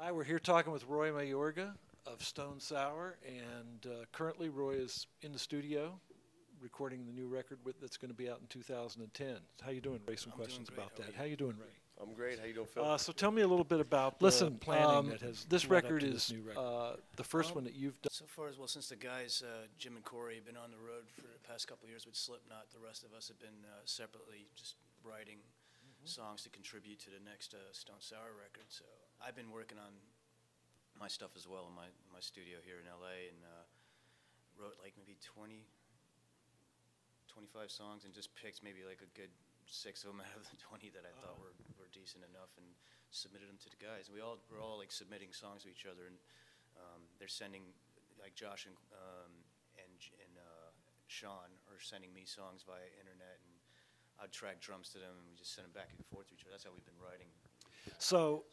Hi, we're here talking with Roy Mayorga of Stone Sour, and currently Roy is in the studio recording the new record that's going to be out in 2010. How you doing, Ray? Some I'm doing questions great. about How are that. you? How you doing, Ray? I'm great. How you doing, Phil? So tell me a little bit about the planning that has this led up record to this new record. The first one that you've done. So far as well, since the guys, Jim and Corey, have been on the road for the past couple of years with Slipknot, the rest of us have been separately just writing songs to contribute to the next Stone Sour record. So I've been working on my stuff as well in my studio here in LA, and wrote like maybe 20, 25 songs, and just picked maybe like a good 6 of them out of the 20 that I thought were decent enough, and submitted them to the guys. And we're all like submitting songs to each other, and they're sending, like Josh and Sean are sending me songs via internet, and I'd track drums to them, and we just send them back and forth to each other. That's how we've been writing. So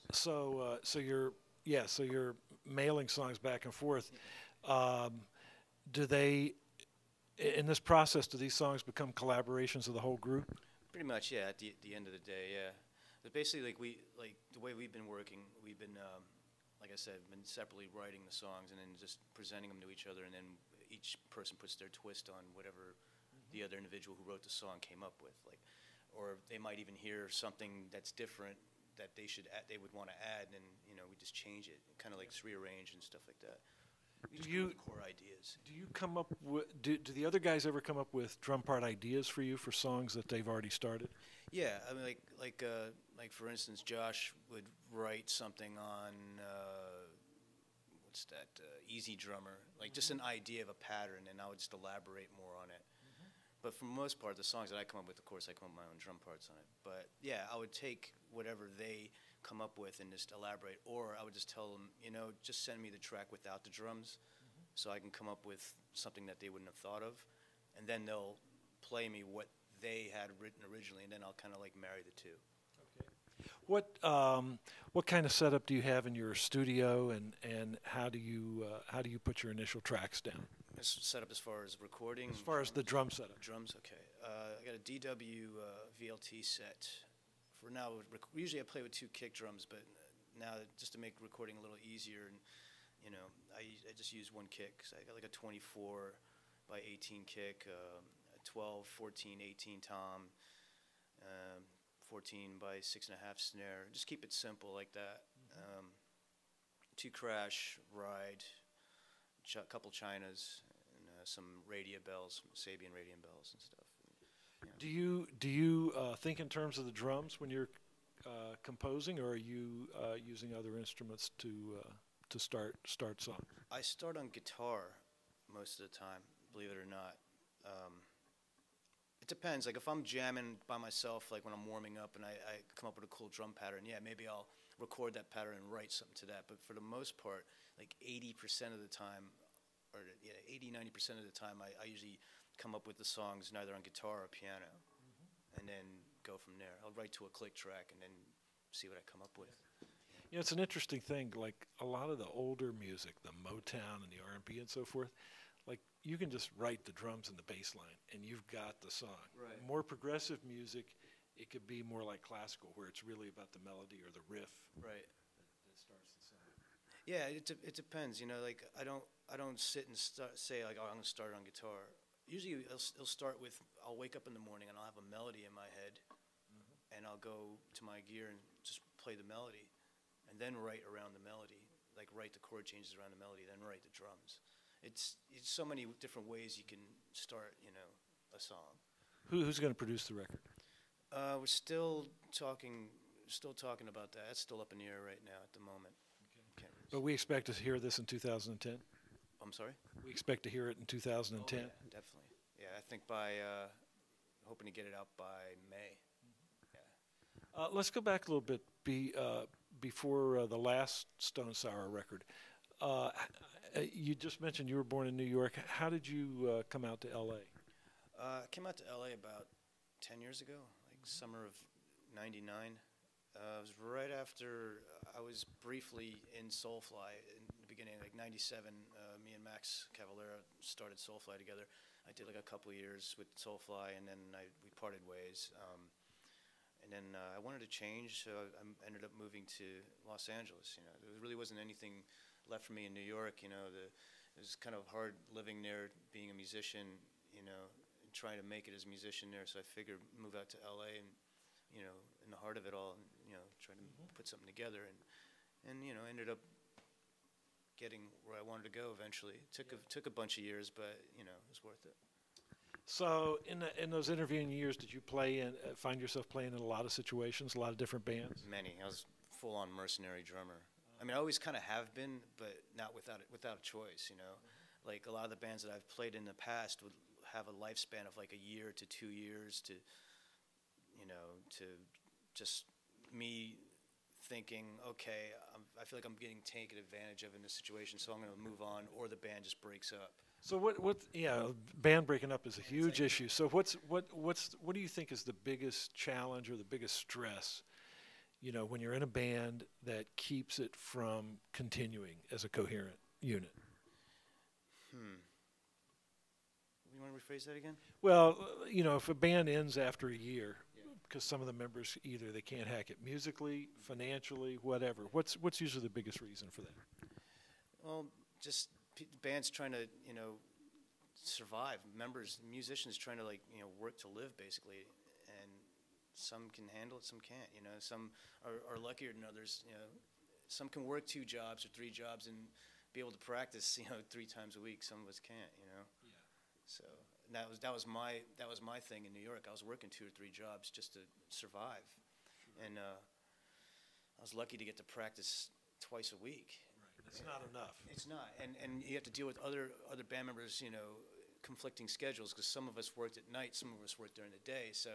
you're mailing songs back and forth. Do they, in this process, do these songs become collaborations of the whole group? Pretty much, yeah. At the end of the day, yeah. But basically, like the way we've been working, we've been, like I said, been separately writing the songs and then just presenting them to each other, and then each person puts their twist on whatever the other individual who wrote the song came up with. Like, or they might even hear something that's different that they would want to add, and we just change it, kind of like rearrange and stuff like that. Do you core ideas? Do you come up with? Do the other guys ever come up with drum part ideas for you for songs that they've already started? Yeah, I mean, like for instance, Josh would write something on what's that? Easy Drummer, like just an idea of a pattern, and I would just elaborate more on it. But for the most part, the songs that I come up with, of course, I come up with my own drum parts on it. But yeah, I would take whatever they come up with and just elaborate, or I would just tell them, just send me the track without the drums, so I can come up with something that they wouldn't have thought of, and then they'll play me what they had written originally, and then I'll kind of like marry the two. Okay. What kind of setup do you have in your studio, and how do you put your initial tracks down? Setup as far as recording? As far as the drum setup. Drums, okay. I got a DW VLT set. For now, usually I play with 2 kick drums, but now just to make recording a little easier, and I just use 1 kick. So I got like a 24 by 18 kick, 12, 14, 18 tom, 14 by 6.5 snare. Just keep it simple like that. 2 crash, ride, couple chinas, and some Radia bells, Sabian Radian bells and stuff. Do you think in terms of the drums when you're composing, or are you using other instruments to start songs? I start on guitar most of the time, believe it or not. It depends. Like if I'm jamming by myself, like when I'm warming up and I come up with a cool drum pattern, yeah, maybe I'll record that pattern and write something to that. But for the most part, like 80% of the time, or 80-90% of the time, I usually come up with the songs neither on guitar or piano, and then go from there. I'll write to a click track and then see what I come up with. It's an interesting thing. Like a lot of the older music, the Motown and the R&B and so forth, like you can just write the drums and the bass line, and you've got the song. Right. More progressive music, it could be more like classical, where it's really about the melody or the riff. Right. That starts the song. Yeah, it depends. Like I don't sit and say like, oh, I'm gonna start on guitar. Usually it'll start with, I'll wake up in the morning and I'll have a melody in my head, and I'll go to my gear and just play the melody, and then write around the melody, like write the chord changes around the melody, then write the drums. It's so many different ways you can start, a song. Who's going to produce the record? We're still talking about that. That's still up in the air right now at the moment. Okay. But we expect to hear this in 2010? I'm sorry? We expect to hear it in 2010? Oh, yeah, definitely. Yeah, I think hoping to get it out by May. Yeah. Let's go back a little bit before the last Stone Sour record. You just mentioned you were born in New York. How did you come out to L.A.? I came out to L.A. about 10 years ago, like summer of '99. It was right after I was briefly in Soulfly in the beginning, like '97. Me and Max Cavalera started Soulfly together. I did like a couple of years with Soulfly, and then we parted ways. And then I wanted to change, so I ended up moving to Los Angeles. You know, there really wasn't anything left for me in New York. You know, it was kind of hard living there, being a musician. You know, and trying to make it as a musician there. So I figured move out to LA and, you know, in the heart of it all, you know, try to put something together. And you know, ended up getting where I wanted to go eventually. It took a bunch of years, but you know, it was worth it. So in those interviewing years, did you find yourself playing in a lot of situations, a lot of different bands? Many. I was full-on mercenary drummer. I mean, I always kind of have been, but not without a choice. You know, like a lot of the bands that I've played in the past would have a lifespan of like a year to 2 years to, you know, to just me thinking, okay, I feel like I'm getting taken advantage of in this situation, so I'm going to move on, or the band just breaks up. So band breaking up is a huge issue. So what do you think is the biggest challenge or the biggest stress, you know, when you're in a band that keeps it from continuing as a coherent unit? You want to rephrase that again? Well, you know, if a band ends after a year, because some of the members either they can't hack it musically, financially, whatever. What's usually the biggest reason for that? Well, just bands trying to, you know, survive. Members, musicians trying to, like, you know, work to live basically, and some can handle it, some can't. You know, some are luckier than others. You know, some can work 2 jobs or 3 jobs and be able to practice, you know, 3 times a week. Some of us can't. You know. Yeah. So. That was my thing in New York. I was working 2 or 3 jobs just to survive, and I was lucky to get to practice twice a week. Right. It's not enough. It's not, and you have to deal with other band members, you know, conflicting schedules, because some of us worked at night, some of us worked during the day, so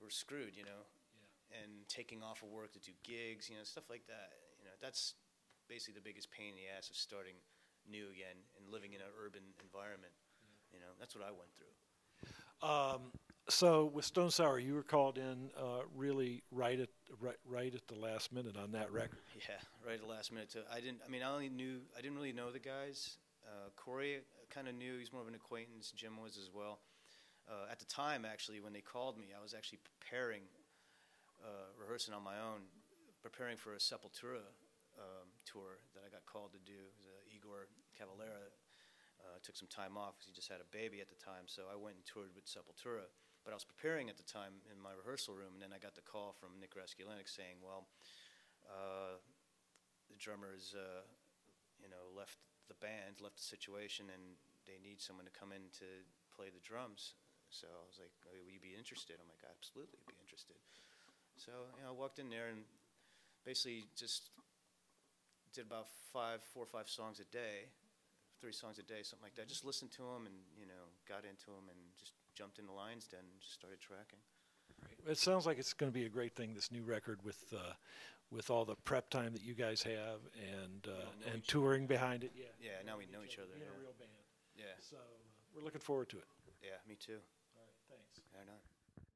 we're screwed, you know. Yeah. And taking off of work to do gigs, you know, stuff like that. You know, that's basically the biggest pain in the ass of starting new again and living in an urban environment. You know, that's what I went through. So with Stone Sour, you were called in really right at the last minute on that record. Yeah, right at the last minute. I didn't really know the guys. Corey kind of knew. He's more of an acquaintance. Jim was as well. At the time, actually, when they called me, I was actually preparing, rehearsing on my own, preparing for a Sepultura tour that I got called to do. It was Igor Cavalera. Took some time off because he just had a baby at the time, so I went and toured with Sepultura. But I was preparing at the time in my rehearsal room, and then I got the call from Nick Raskulinecz saying, well, the drummer has, you know, left the band, left the situation, and they need someone to come in to play the drums. So I was like, oh, will you be interested? I'm like, absolutely, be interested. So, you know, I walked in there and basically just did about 4 or 5 songs a day. 3 songs a day, something like that. Just listened to them and, you know, got into them and just jumped in the lion's den and just started tracking. Great. It sounds like it's going to be a great thing, this new record, with all the prep time that you guys have and touring behind it. Yeah, now we know each other. Being a real band. Yeah. So we're looking forward to it. Yeah, me too. All right, thanks. Right on.